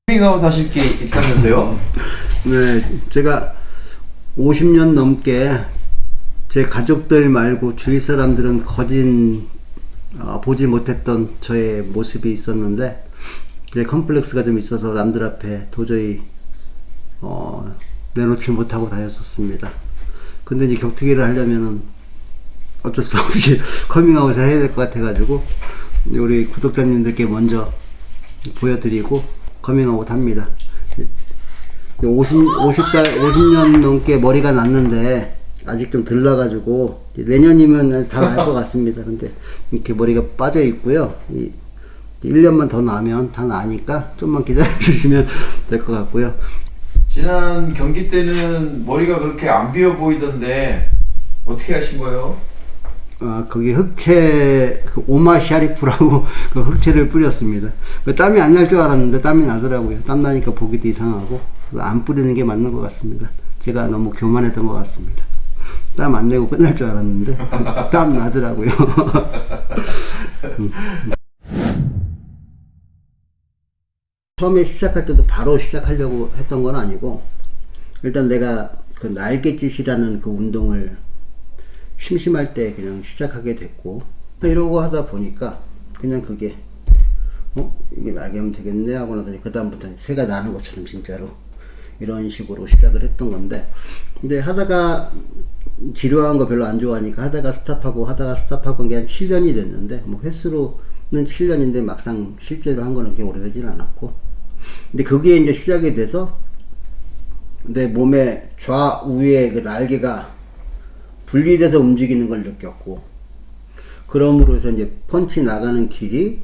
커밍아웃 하실 게 있다면서요? 네, 제가 50년 넘게 제 가족들 말고 주위 사람들은 보지 못했던 저의 모습이 있었는데, 제 컴플렉스가 좀 있어서 남들 앞에 도저히 내놓지 못하고 다녔었습니다. 근데 이제 격투기를 하려면은 어쩔 수 없이 커밍아웃을 해야 될 것 같아가지고 우리 구독자님들께 먼저 보여드리고 커밍아웃 합니다. 50년 넘게 머리가 났는데 아직 좀 덜 나가지고 내년이면 다 날 것 같습니다. 근데 이렇게 머리가 빠져 있고요. 1년만 더 나면 다 나니까 좀만 기다려 주시면 될 것 같고요. 지난 경기 때는 머리가 그렇게 안 비어 보이던데 어떻게 하신 거예요? 거기 흑채, 오마 샤리프라고 그 흑채를 뿌렸습니다. 땀이 안 날 줄 알았는데 땀이 나더라고요. 땀 나니까 보기도 이상하고, 안 뿌리는 게 맞는 것 같습니다. 제가 너무 교만했던 것 같습니다. 땀 안 내고 끝날 줄 알았는데, 땀 나더라고요. 처음에 시작할 때도 바로 시작하려고 했던 건 아니고, 일단 내가 그 날갯짓이라는 그 운동을 심심할 때 그냥 시작하게 됐고, 이러고 하다 보니까 그냥 그게 이게 날개면 되겠네 하고 나더니 그 다음부터는 새가 나는 것처럼 진짜로 이런 식으로 시작을 했던 건데, 근데 하다가 지루한 거 별로 안 좋아하니까 하다가 스탑하고 한 게 한 7년이 됐는데, 뭐 횟수로는 7년인데 막상 실제로 한 거는 그렇게 오래되진 않았고, 근데 그게 이제 시작이 돼서 내 몸의 좌우의 그 날개가 분리돼서 움직이는 걸 느꼈고, 그러므로 해서 이제 펀치 나가는 길이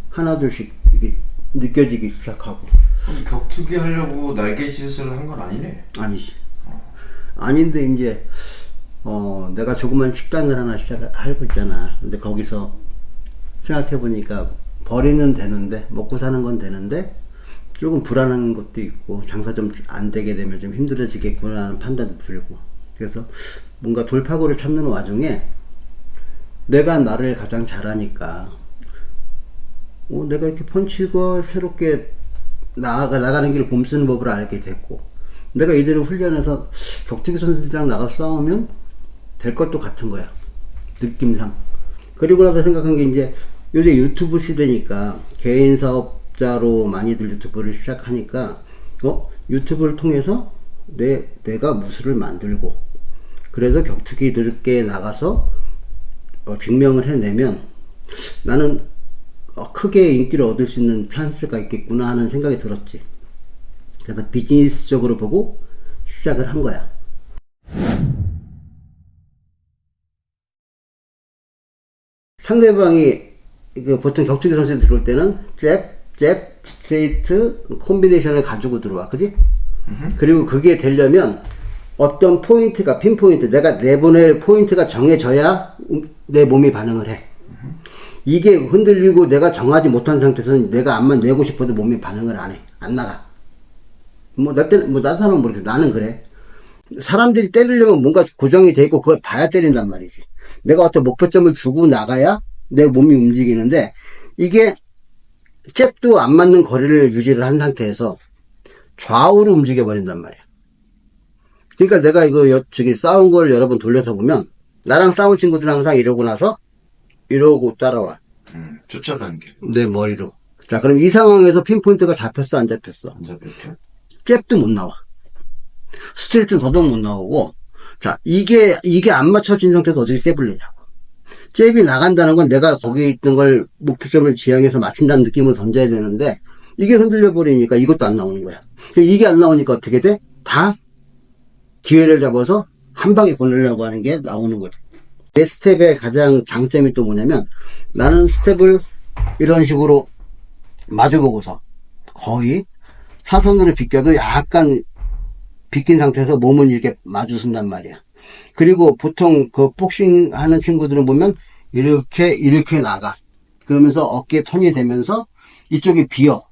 하나둘씩 이게 느껴지기 시작하고. 그럼 격투기 하려고 날개짓을 한 건 아니네? 아니지. 아닌데 이제 내가 조그만 식당을 하나 시작하고 있잖아. 근데 거기서 생각해보니까 벌이는 되는데, 먹고 사는 건 되는데 조금 불안한 것도 있고, 장사 좀 안 되게 되면 좀 힘들어지겠구나 하는 판단도 들고, 그래서 뭔가 돌파구를 찾는 와중에 내가 나를 가장 잘하니까 내가 이렇게 펀치가 새롭게 나가는 길을 봄쓰는 법을 알게 됐고, 내가 이대로 훈련해서 격투기 선수들이랑 나가서 싸우면 될 것도 같은 거야, 느낌상. 그리고 나서 생각한 게, 이제 요새 유튜브 시대니까 개인 사업자로 많이들 유튜브를 시작하니까 유튜브를 통해서 내가 무술을 만들고, 그래서 격투기들께 나가서 증명을 해내면 나는 크게 인기를 얻을 수 있는 찬스가 있겠구나 하는 생각이 들었지. 그래서 비즈니스적으로 보고 시작을 한 거야. 상대방이 보통 격투기 선수에 들어올 때는 잽, 스트레이트 콤비네이션을 가지고 들어와, 그지? 그리고 그게 되려면 어떤 포인트가, 핀포인트, 내가 내보낼 포인트가 정해져야 내 몸이 반응을 해. 이게 흔들리고 내가 정하지 못한 상태에서는 내가 안만 내고 싶어도 몸이 반응을 안 해. 안 나가. 나 사람은 모르겠어. 나는 그래. 사람들이 때리려면 뭔가 고정이 돼 있고 그걸 봐야 때린단 말이지. 내가 어떤 목표점을 주고 나가야 내 몸이 움직이는데, 이게 잽도 안 맞는 거리를 유지를 한 상태에서 좌우로 움직여 버린단 말이야. 그러니까 내가 싸운 걸 여러 번 돌려서 보면, 나랑 싸운 친구들은 항상 이러고 나서 이러고 따라와. 쫓아다니게. 내 머리로. 자, 그럼 이 상황에서 핀포인트가 잡혔어, 안 잡혔어? 안 잡혔죠. 잽도 못 나와. 스트레이트는 더더욱 못 나오고. 자, 이게 안 맞춰진 상태에서 어떻게 잽을 내냐고. 잽이 나간다는 건 내가 거기에 있던 걸 목표점을 지향해서 맞춘다는 느낌으로 던져야 되는데, 이게 흔들려 버리니까 이것도 안 나오는 거야. 이게 안 나오니까 어떻게 돼? 다 기회를 잡아서 한 방에 보내려고 하는 게 나오는 거지. 내 스텝의 가장 장점이 또 뭐냐면, 나는 스텝을 이런 식으로 마주보고서 거의 사선으로 비껴도 약간 비낀 상태에서 몸을 이렇게 마주 쓴단 말이야. 그리고 보통 그 복싱 하는 친구들은 보면 이렇게 나가. 그러면서 어깨 턴이 되면서 이쪽이 비어.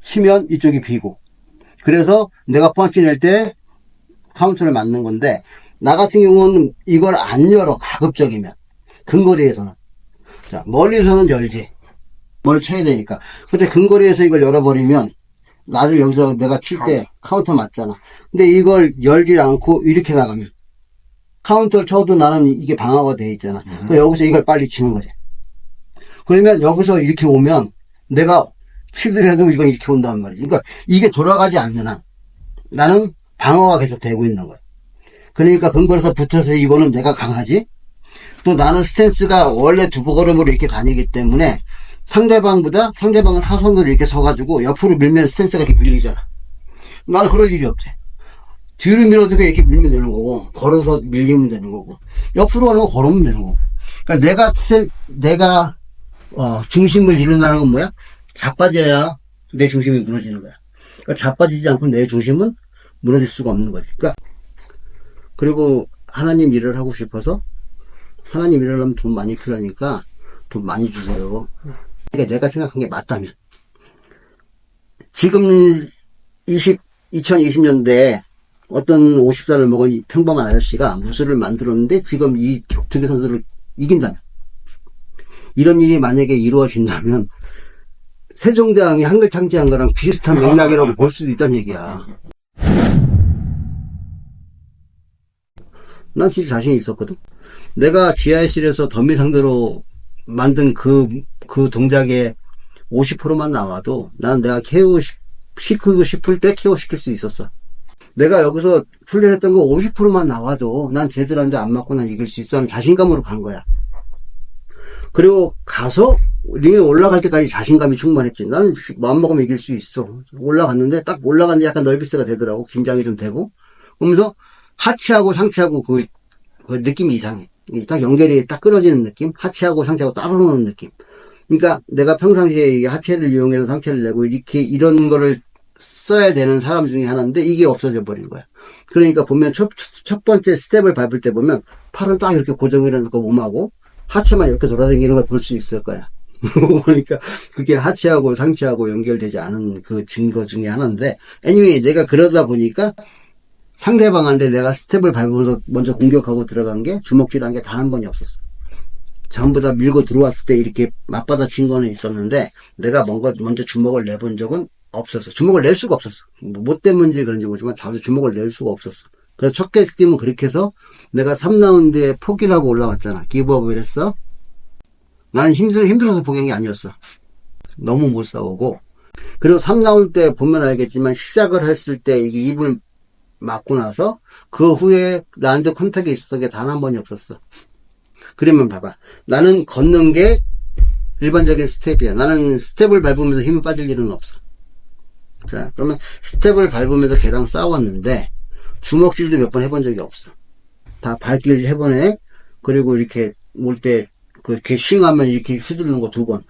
치면 이쪽이 비고. 그래서 내가 펀치 낼 때 카운터를 맞는 건데, 나 같은 경우는 이걸 안 열어, 가급적이면. 근거리에서는. 자, 멀리서는 열지. 뭘 쳐야 되니까. 근데 근거리에서 이걸 열어버리면 나를 여기서 내가 칠 때 카운터 맞잖아. 근데 이걸 열지 않고 이렇게 나가면 카운터를 쳐도 나는 이게 방어가 돼 있잖아. 그럼 여기서 이걸 빨리 치는 거지. 그러면 여기서 이렇게 오면 내가 치더라도 이건 이렇게 온단 말이지. 그러니까 이게 돌아가지 않는 한 나는 방어가 계속 되고 있는 거야. 그러니까 근거리에서 붙어서 이거는 내가 강하지. 또 나는 스탠스가 원래 두 걸음으로 이렇게 다니기 때문에 상대방은 사선으로 이렇게 서가지고 옆으로 밀면 스탠스가 이렇게 밀리잖아. 나는 그럴 일이 없지. 뒤로 밀어도 이렇게 밀면 되는 거고, 걸어서 밀리면 되는 거고, 옆으로 가는 거 걸으면 되는 거고. 그러니까 내가 중심을 잃는다는 건 뭐야? 자빠져야 내 중심이 무너지는 거야. 그러니까 자빠지지 않고 내 중심은 무너질 수가 없는 거지. 그러니까 그리고 하나님 일을 하고 싶어서 하나님 일을 하면 돈 많이 필요하니까 돈 많이 주세요. 그러니까 내가 생각한 게 맞다면 지금 2020년대에 어떤 50살을 먹은 평범한 아저씨가 무술을 만들었는데 지금 이 격투기 선수를 이긴다면, 이런 일이 만약에 이루어진다면 세종대왕이 한글 창제한 거랑 비슷한 맥락이라고 볼 수도 있다는 얘기야. 난 진짜 자신 있었거든. 내가 지하실에서 더미 상대로 만든 그 동작에 50%만 나와도 난 내가 시키고 싶을 때 KO 시킬 수 있었어. 내가 여기서 훈련했던 거 50%만 나와도 난 쟤들한테 안 맞고 난 이길 수 있어 하는 자신감으로 간 거야. 그리고 가서 링에 올라갈 때까지 자신감이 충만했지. 나는 마음먹으면 이길 수 있어. 올라갔는데 딱 올라갔는데 약간 널비스가 되더라고. 긴장이 좀 되고. 그러면서 하체하고 상체하고 그 느낌이 이상해. 딱 연결이 딱 끊어지는 느낌? 하체하고 상체하고 따로 노는 느낌. 그러니까 내가 평상시에 이 하체를 이용해서 상체를 내고 이런 거를 써야 되는 사람 중에 하나인데 이게 없어져 버린 거야. 그러니까 보면 첫 번째 스텝을 밟을 때 보면 팔은 딱 이렇게 고정해 놓고 몸하고 하체만 이렇게 돌아다니는 걸 볼 수 있을 거야. 그러니까 그게 하체하고 상체하고 연결되지 않은 그 증거 중에 하나인데, anyway, 내가 그러다 보니까 상대방한테 내가 스텝을 밟으면서 먼저 공격하고 들어간 게 주먹질한 게 단 한 번이 없었어. 전부 다 밀고 들어왔을 때 이렇게 맞받아친 거는 있었는데 내가 먼저 주먹을 내본 적은 없었어. 주먹을 낼 수가 없었어. 뭐 때문인지 그런지 모르지만 자주 주먹을 낼 수가 없었어. 그래서 첫 게임은 그렇게 해서 내가 3라운드에 포기를 하고 올라왔잖아. 기브업을 했어. 나는 힘들어서 포기한 게 아니었어. 너무 못 싸우고. 그리고 3라운드 때 보면 알겠지만 시작을 했을 때 이게 입을 맞고 나서 그 후에 나한테 컨택이 있었던 게 단 한 번이 없었어. 그러면 봐봐. 나는 걷는 게 일반적인 스텝이야. 나는 스텝을 밟으면서 힘이 빠질 일은 없어. 자, 그러면 스텝을 밟으면서 걔랑 싸웠는데 주먹질도 몇 번 해본 적이 없어. 다 발길 3번에, 그리고 이렇게 올 때 걔 싱하면 이렇게 휘두르는 거 2번.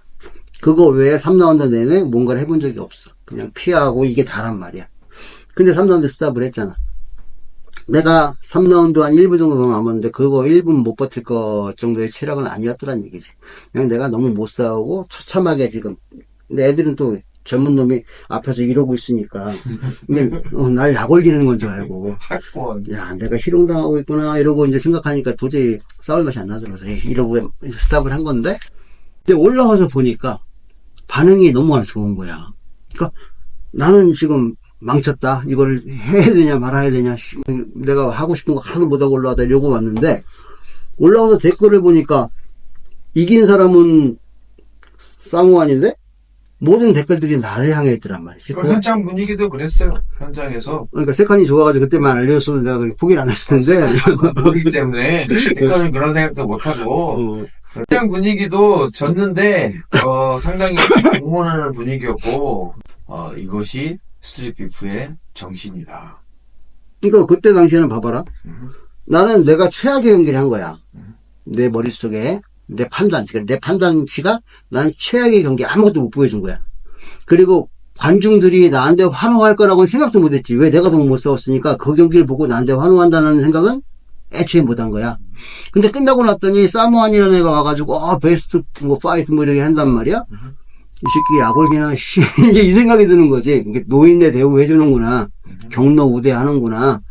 그거 외에 3라운드 내내 뭔가를 해본 적이 없어. 그냥 피하고 이게 다란 말이야. 근데 3라운드 스탑을 했잖아. 내가 3라운드 한 1분 정도 더 남았는데 그거 1분 못 버틸 것 정도의 체력은 아니었더란 얘기지. 그냥 내가 너무 못 싸우고 처참하게 지금. 근데 애들은 또 젊은 놈이 앞에서 이러고 있으니까 근데 날 약올리는 건 줄 알고 야 내가 희롱당하고 있구나 이러고 이제 생각하니까 도저히 싸울 맛이 안 나더라고요. 이러고 스탑을 한 건데, 근데 올라와서 보니까 반응이 너무 좋은 거야. 그러니까 나는 지금 망쳤다. 이걸 해야 되냐 말아야 되냐. 내가 하고 싶은 거 하나도 못하고 올라와다 이러고 왔는데 올라와서 댓글을 보니까 이긴 사람은 사무안인데 모든 댓글들이 나를 향해 있더란 말이지. 그 현장 분위기도 그랬어요. 현장에서. 그러니까 세컨이 좋아가지고 그때만 알려줬어도 내가 포기를 안 했을 텐데. 모르기 때문에 세컨은 그런 생각도 못하고. 현장 분위기도 졌는데 상당히 응원하는 분위기였고 이것이 스트릿 비프의 정신이다. 그러니까 그때 당시에는 봐봐라. 나는 내가 최악의 연기를 한 거야. 내 머릿속에 내 판단치가 난 최악의 경기 아무것도 못 보여준 거야. 그리고 관중들이 나한테 환호할 거라고는 생각도 못 했지. 왜? 내가 너무 못 싸웠으니까 그 경기를 보고 나한테 환호한다는 생각은 애초에 못 한 거야. 근데 끝나고 났더니 사무안이라는 애가 와가지고 베스트 파이트 이렇게 한단 말이야. 이 새끼 약올기나 이제 이 생각이 드는 거지. 이게 노인네 대우해주는구나. 경로 우대하는구나.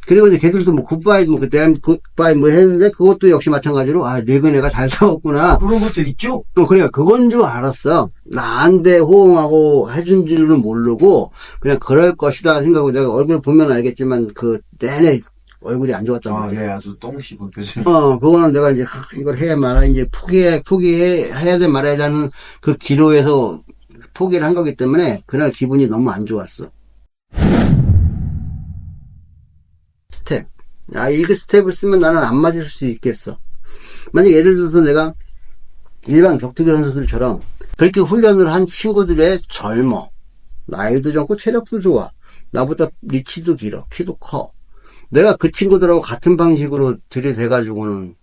그리고 이제 걔들도 뭐 굿바이, 뭐 그때 굿바이 뭐 했는데 그것도 역시 마찬가지로 아, 늙은애가 잘 싸웠구나. 그런 것도 있죠? 그러니까 그건 줄 알았어. 나한테 호응하고 해준 줄은 모르고 그냥 그럴 것이다 생각하고 내가 얼굴 보면 알겠지만 그 내내 얼굴이 안 좋았단 아, 말이야. 네, 아주 똥 씹은 표정. 그거는 내가 이제 이걸 해야 말아 이제 포기해야 돼 말아야 되는 그 기로에서 포기를 한 거기 때문에 그날 기분이 너무 안 좋았어. 스텝. 아, 이거 스텝을 쓰면 나는 안 맞을 수 있겠어. 만약 예를 들어서 내가 일반 격투기 선수들처럼 그렇게 훈련을 한 친구들의 젊어. 나이도 젊고 체력도 좋아. 나보다 리치도 길어. 키도 커. 내가 그 친구들하고 같은 방식으로 들이대가지고는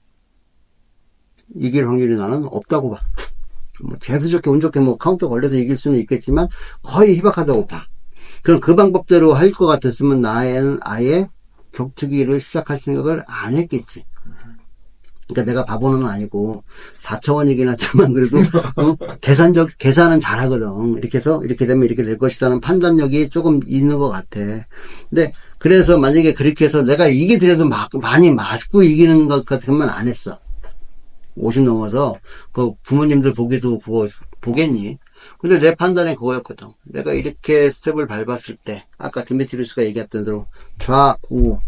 이길 확률이 나는 없다고 봐. 뭐, 재수 좋게, 운 좋게 뭐 카운터 걸려서 이길 수는 있겠지만 거의 희박하다고 봐. 그럼 그 방법대로 할 것 같았으면 나는 아예 격투기를 시작할 생각을 안 했겠지. 그러니까 내가 바보는 아니고 4차원이긴 하지만 그래도 계산은 잘하거든. 이렇게 해서 이렇게 되면 이렇게 될 것이라는 판단력이 조금 있는 것 같아. 근데 그래서 만약에 그렇게 해서 내가 이기더라도 많이 맞고 이기는 것 같으면 안 했어. 50 넘어서 그 부모님들 보기도 그거 보겠니? 근데 내 판단은 그거였거든. 내가 이렇게 스텝을 밟았을 때 아까 디메트리우스가 얘기했던 대로 좌우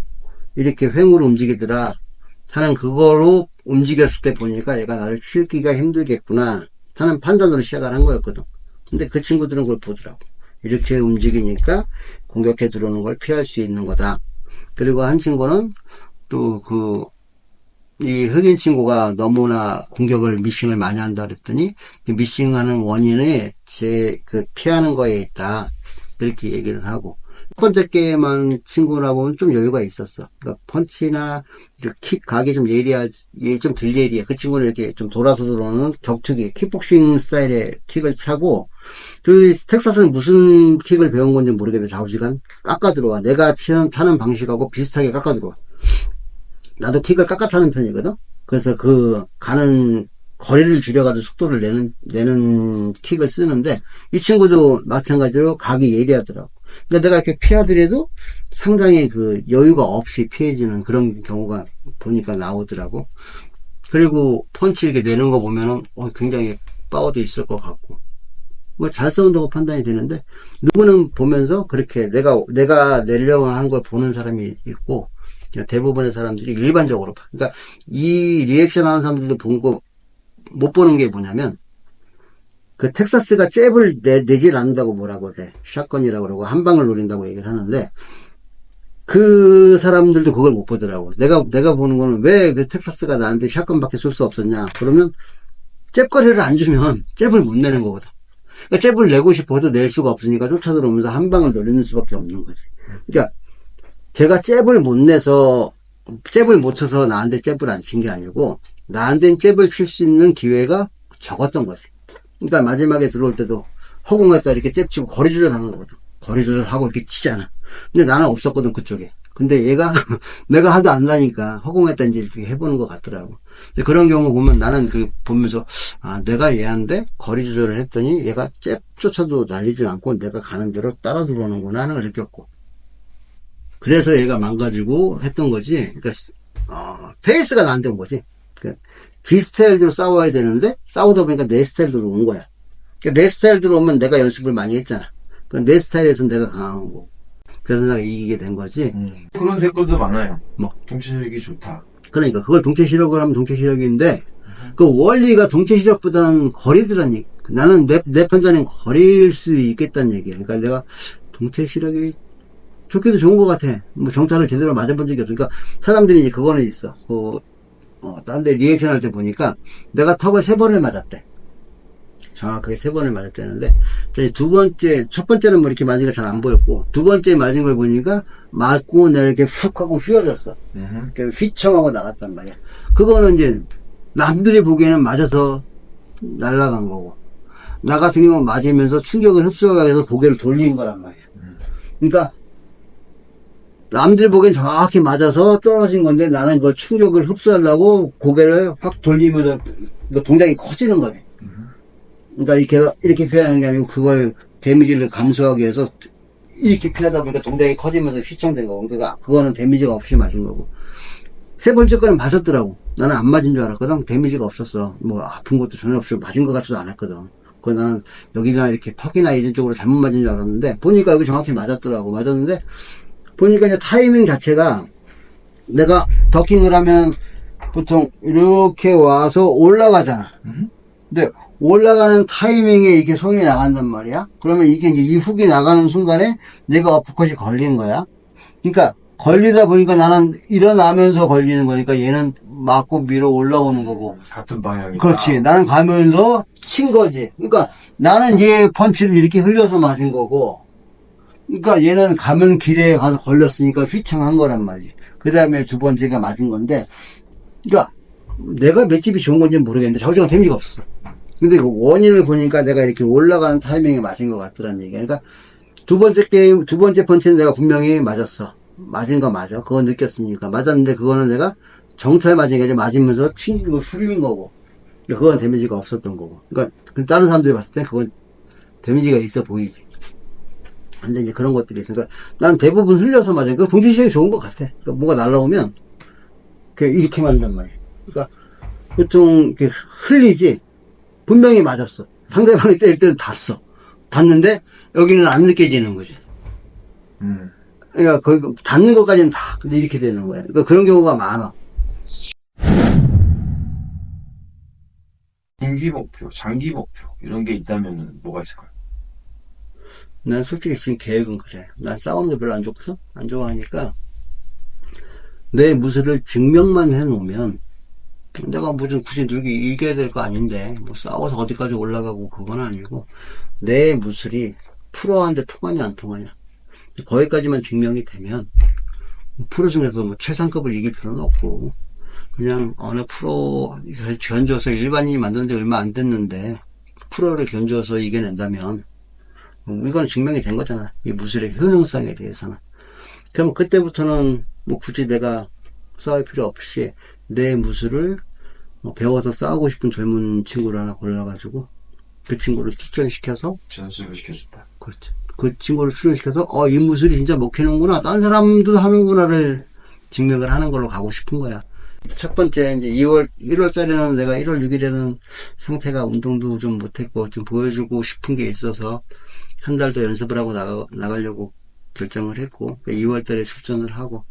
이렇게 횡으로 움직이더라. 나는 그거로 움직였을 때 보니까 얘가 나를 치기가 힘들겠구나 하는 판단으로 시작을 한 거였거든. 근데 그 친구들은 그걸 보더라고. 이렇게 움직이니까 공격해 들어오는 걸 피할 수 있는 거다. 그리고 한 친구는 또 이 흑인 친구가 너무나 공격을 미싱을 많이 한다 그랬더니 그 미싱하는 원인이 피하는 거에 있다. 그렇게 얘기를 하고. 첫 번째 게임한 친구라고는 좀 여유가 있었어. 그러니까 펀치나 킥 각이 좀 좀 덜 예리해. 그 친구는 이렇게 좀 돌아서 들어오는 격투기, 킥복싱 스타일의 킥을 차고, 그 텍사스는 무슨 킥을 배운 건지 모르겠는데 좌우지간 깎아 들어와. 내가 차는 방식하고 비슷하게 깎아 들어와. 나도 킥을 깎아 차는 편이거든. 그래서 가는 거리를 줄여가지고 속도를 내는 킥을 쓰는데, 이 친구도 마찬가지로 각이 예리하더라고. 근데 내가 이렇게 피하더라도 상당히 여유가 없이 피해지는 그런 경우가 보니까 나오더라고. 그리고 펀치 이렇게 내는 거 보면은, 굉장히 파워도 있을 것 같고. 뭐 잘 싸운다고 판단이 되는데, 누구는 보면서 그렇게 내가 내려고 한 걸 보는 사람이 있고, 대부분의 사람들이 일반적으로 봐. 그러니까 이 리액션 하는 사람들도 못 보는 게 뭐냐면, 그 텍사스가 잽을 내질 않는다고 뭐라고 그래. 샷건이라고 그러고 한 방을 노린다고 얘기를 하는데, 그 사람들도 그걸 못 보더라고. 내가 보는 거는 왜 그 텍사스가 나한테 샷건밖에 쏠 수 없었냐. 그러면 잽거리를 안 주면 잽을 못 내는 거거든. 그러니까 잽을 내고 싶어도 낼 수가 없으니까 쫓아들어오면서 한 방을 노리는 수밖에 없는 거지. 그러니까 걔가 잽을 못 쳐서 나한테 잽을 안 친 게 아니고, 나한테 잽을 칠 수 있는 기회가 적었던 거지. 그러니까 마지막에 들어올 때도 허공에다 이렇게 잽 치고 거리 조절하는 거거든. 거리 조절하고 이렇게 치잖아. 근데 나는 없었거든, 그쪽에. 근데 얘가 내가 하도 안 나니까 허공에다 이제 이렇게 해보는 것 같더라고. 근데 그런 경우 보면 나는 보면서, 내가 얘한테 거리 조절을 했더니 얘가 잽조차도 날리지 않고 내가 가는 대로 따라 들어오는구나 하는 걸 느꼈고. 그래서 얘가 망가지고 했던 거지. 그러니까, 페이스가 나한테 온 거지. 그러니까 지 스타일대로 싸워야 되는데, 싸우다 보니까 내 스타일대로 온 거야. 그러니까 내 스타일대로 오면 내가 연습을 많이 했잖아. 그러니까 내 스타일에서는 내가 강한 거고. 그래서 내가 이기게 된 거지. 그런 댓글도 많아요. 뭐. 동체시력이 좋다. 그러니까, 그걸 동체시력을 하면 동체시력인데, 그 원리가 동체시력보다는 거리더라니. 나는 내 판단은 거리일 수 있겠다는 얘기야. 그러니까 내가 동체시력이 좋기도 좋은 것 같아. 뭐 정타를 제대로 맞아본 적이 없으니까 사람들이 이제 그거는 있어. 딴 데 리액션 할 때 보니까 내가 턱을 3번을 맞았대. 정확하게 3번을 맞았다는데, 첫 번째는 뭐 이렇게 맞은 게 잘 안 보였고, 두 번째 맞은 걸 보니까 맞고 내가 이렇게 훅 하고 휘어졌어. 그래서 휘청하고 나갔단 말이야. 그거는 이제 남들이 보기에는 맞아서 날아간 거고, 나 같은 경우는 맞으면서 충격을 흡수하기 위해서 고개를 돌린 거란 말이야. 그러니까 남들 보기엔 정확히 맞아서 떨어진 건데 나는 그 충격을 흡수하려고 고개를 확 돌리면서 동작이 커지는 거네. 그러니까 이렇게 표현하는 게 아니고 그걸 데미지를 감수하기 위해서 이렇게 피하다 보니까 동작이 커지면서 휘청된 거고. 그러니까 그거는 데미지가 없이 맞은 거고. 세 번째 거는 맞았더라고. 나는 안 맞은 줄 알았거든. 데미지가 없었어. 뭐 아픈 것도 전혀 없이 맞은 것 같지도 않았거든. 그 나는 여기나 이렇게 턱이나 이런 쪽으로 잘못 맞은 줄 알았는데 보니까 여기 정확히 맞았더라고. 맞았는데 보니까 이제 타이밍 자체가 내가 더킹을 하면 보통 이렇게 와서 올라가잖아. 근데 올라가는 타이밍에 이게 손이 나간단 말이야. 그러면 이게 이제 이 훅이 나가는 순간에 내가 어퍼컷이 걸린 거야. 그러니까 걸리다 보니까 나는 일어나면서 걸리는 거니까 얘는 맞고 밀어 올라오는 거고. 같은 방향이다. 그렇지. 나는 가면서 친 거지. 그러니까 나는 얘 펀치를 이렇게 흘려서 맞은 거고. 그러니까 얘는 가면 길에 가서 걸렸으니까 휘청한 거란 말이지. 그 다음에 두 번째가 맞은 건데. 그러니까 내가 맷집이 좋은 건지 모르겠는데 좌우지가 데미지가 없었어. 근데 그 원인을 보니까 내가 이렇게 올라가는 타이밍에 맞은 것 같더란 얘기야. 그러니까 두 번째 펀치는 내가 분명히 맞았어. 맞은 거 맞아. 그거 느꼈으니까. 맞았는데 그거는 내가 정찰 맞은 게 아니라 맞으면서 튕기고 풀린 거고. 그러니까 그건 데미지가 없었던 거고. 그러니까 다른 사람들이 봤을 때 그건 데미지가 있어 보이지. 근데 이제 그런 것들이 있으니까 난 대부분 흘려서 맞아. 그 동지시력이 좋은 것 같아. 그러니까 뭐가 날라오면 그냥 이렇게 맞는단 말이야. 그러니까 보통 이렇게 흘리지. 분명히 맞았어. 상대방이 때릴 때는 닿았어. 닿는데 여기는 안 느껴지는 거지. 그러니까 거기 닿는 것까지는 다. 근데 이렇게 되는 거야. 그러니까 그런 경우가 많아. 중기 목표, 장기 목표 이런 게 있다면 뭐가 있을까요? 난 솔직히 지금 계획은 그래. 난 싸우는 거 별로 안 좋거든? 안 좋아하니까 내 무술을 증명만 해놓으면 내가 무슨 굳이 누기 이겨야 될 거 아닌데 뭐 싸워서 어디까지 올라가고 그건 아니고 내 무술이 프로한테 통하냐 안 통하냐 거기까지만 증명이 되면 프로 중에서 뭐 최상급을 이길 필요는 없고 그냥 어느 프로 견줘서 일반인이 만드는데 얼마 안 됐는데 프로를 견줘서 이겨낸다면 이건 증명이 된 거잖아. 이 무술의 효능성에 대해서는. 그럼 그때부터는 뭐 굳이 내가 싸울 필요 없이 내 무술을 배워서 싸우고 싶은 젊은 친구를 하나 골라가지고 그 친구를 출전시켜서 전수를 시켜준다. 그렇죠. 그 친구를 출전시켜서 이 무술이 진짜 먹히는구나. 딴 사람도 하는구나를 증명을 하는 걸로 가고 싶은 거야. 첫 번째 이제 1월달에는 내가 1월 6일에는 상태가 운동도 좀 못했고 좀 보여주고 싶은 게 있어서 한 달 더 연습을 하고 나가려고 결정을 했고 2월달에 출전을 하고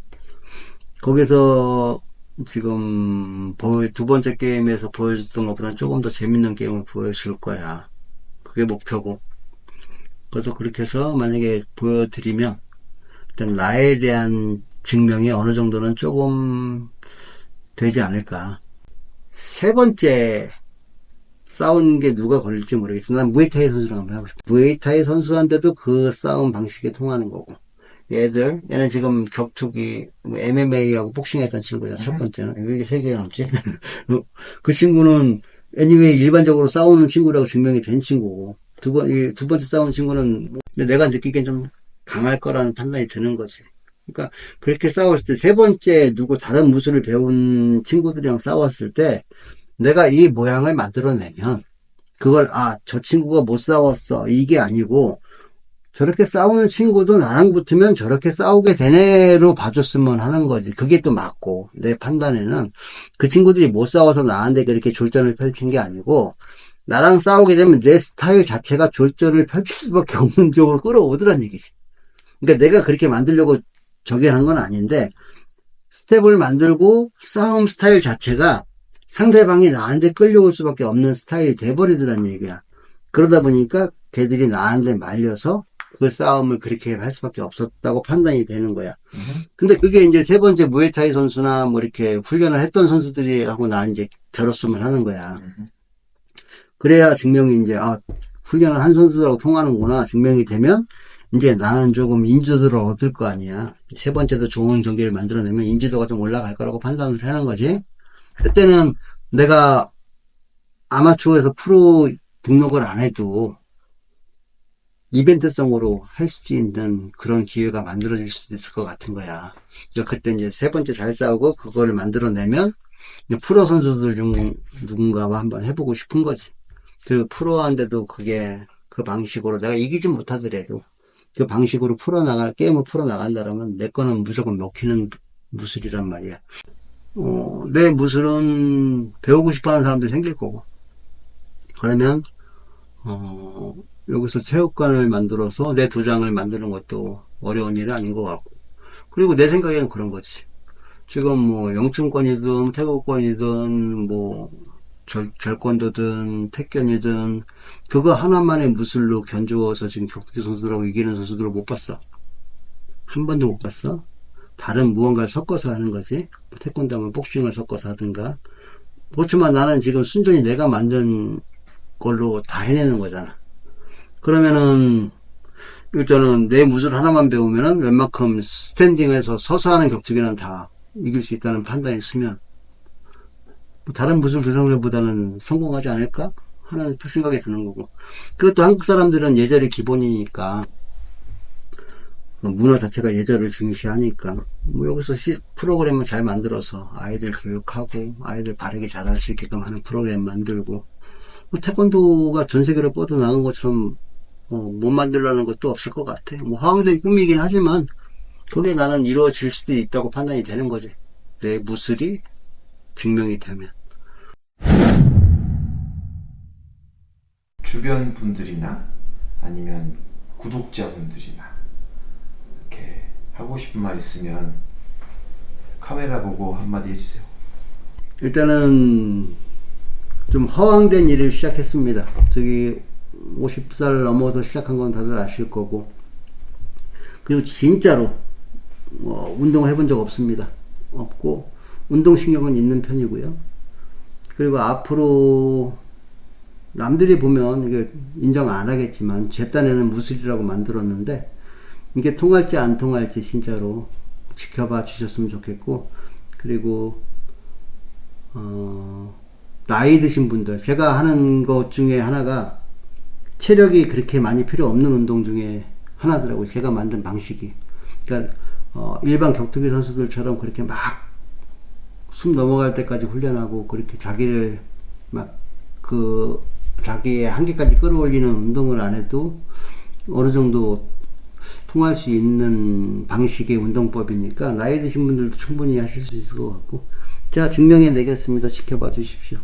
거기서 지금 두 번째 게임에서 보여줬던 것보다 조금 더 재밌는 게임을 보여줄 거야. 그게 목표고. 그래서 그렇게 해서 만약에 보여드리면 일단 나에 대한 증명이 어느 정도는 조금 되지 않을까. 세 번째 싸우는 게 누가 걸릴지 모르겠지만 난 무에타이 선수랑 한번 하고 싶어. 무에타이 선수한테도 그 싸움 방식에 통하는 거고. 얘는 지금 격투기, MMA하고 복싱 했던 친구야, 첫 번째는. 왜 이게 세 개가 남지? 그 친구는, 애니메이 일반적으로 싸우는 친구라고 증명이 된 친구고, 두 번째 싸우는 친구는, 내가 느끼기엔 좀 강할 거라는 판단이 드는 거지. 그러니까, 그렇게 싸웠을 때, 세 번째 다른 무술을 배운 친구들이랑 싸웠을 때, 내가 이 모양을 만들어내면, 그걸, 저 친구가 못 싸웠어. 이게 아니고, 저렇게 싸우는 친구도 나랑 붙으면 저렇게 싸우게 되네로 봐줬으면 하는 거지. 그게 또 맞고, 내 판단에는 그 친구들이 못 싸워서 나한테 그렇게 졸전을 펼친 게 아니고, 나랑 싸우게 되면 내 스타일 자체가 졸전을 펼칠 수밖에 없는 쪽으로 끌어오더란 얘기지. 그러니까 내가 그렇게 만들려고 저기 한 건 아닌데, 스텝을 만들고 싸움 스타일 자체가 상대방이 나한테 끌려올 수밖에 없는 스타일이 돼버리더란 얘기야. 그러다 보니까 걔들이 나한테 말려서 그 싸움을 그렇게 할 수밖에 없었다고 판단이 되는 거야. 근데 그게 이제 세 번째 무에타이 선수나 뭐 이렇게 훈련을 했던 선수들이 하고 나 이제 겨뤘으면 하는 거야. 그래야 증명이 이제, 훈련을 한 선수들하고 통하는구나. 증명이 되면 이제 나는 조금 인지도를 얻을 거 아니야. 세 번째도 좋은 경기를 만들어내면 인지도가 좀 올라갈 거라고 판단을 하는 거지. 그때는 내가 아마추어에서 프로 등록을 안 해도 이벤트성으로 할 수 있는 그런 기회가 만들어질 수 있을 것 같은 거야. 그때 이제 세 번째 잘 싸우고 그거를 만들어내면 프로 선수들 중 누군가와 한번 해보고 싶은 거지. 그 프로한테도 그게 그 방식으로 내가 이기진 못하더라도 그 방식으로 게임을 풀어나간다면 내 거는 무조건 먹히는 무술이란 말이야. 내 무술은 배우고 싶어 하는 사람들이 생길 거고. 그러면, 여기서 체육관을 만들어서 내 도장을 만드는 것도 어려운 일은 아닌 것 같고. 그리고 내 생각에는 그런 거지. 지금 뭐 영춘권이든 태국권이든 뭐 절권도든 택견이든 그거 하나만의 무술로 견주어서 지금 격투기 선수들하고 이기는 선수들을 못 봤어. 한 번도 못 봤어. 다른 무언가를 섞어서 하는 거지. 태권도 하면 복싱을 섞어서 하든가. 그렇지만 나는 지금 순전히 내가 만든 걸로 다 해내는 거잖아. 그러면은 일단은 내 무술 하나만 배우면은 웬만큼 스탠딩에서 서서 하는 격투기는 다 이길 수 있다는 판단이 있으면 뭐 다른 무술 조상들보다는 성공하지 않을까 하는 생각이 드는 거고. 그것도 한국 사람들은 예절이 기본이니까 문화 자체가 예절을 중시하니까 뭐 여기서 프로그램을 잘 만들어서 아이들 교육하고 아이들 바르게 자랄 수 있게끔 하는 프로그램 만들고 뭐 태권도가 전 세계로 뻗어나간 것처럼 못 만들려는 것도 없을 것 같아. 뭐 화학적인 꿈이긴 하지만 그게 나는 이루어질 수도 있다고 판단이 되는 거지. 내 무술이 증명이 되면. 주변 분들이나 아니면 구독자분들이나 이렇게 하고 싶은 말 있으면 카메라 보고 한마디 해주세요. 일단은 좀 허황된 일을 시작했습니다. 저기 50살 넘어서 시작한 건 다들 아실 거고, 그리고 진짜로 운동을 해본 적 없습니다. 없고 운동신경은 있는 편이고요. 그리고 앞으로 남들이 보면 이게 인정 안 하겠지만 제 딴에는 무술이라고 만들었는데 이게 통할지 안 통할지 진짜로 지켜봐 주셨으면 좋겠고, 그리고 나이 드신 분들, 제가 하는 것 중에 하나가 체력이 그렇게 많이 필요 없는 운동 중에 하나더라고요. 제가 만든 방식이. 그러니까 일반 격투기 선수들처럼 그렇게 막 숨 넘어갈 때까지 훈련하고 그렇게 자기를 막 자기의 한계까지 끌어올리는 운동을 안 해도 어느 정도 통할 수 있는 방식의 운동법이니까 나이 드신 분들도 충분히 하실 수 있을 것 같고, 제가 증명해 내겠습니다. 지켜봐 주십시오.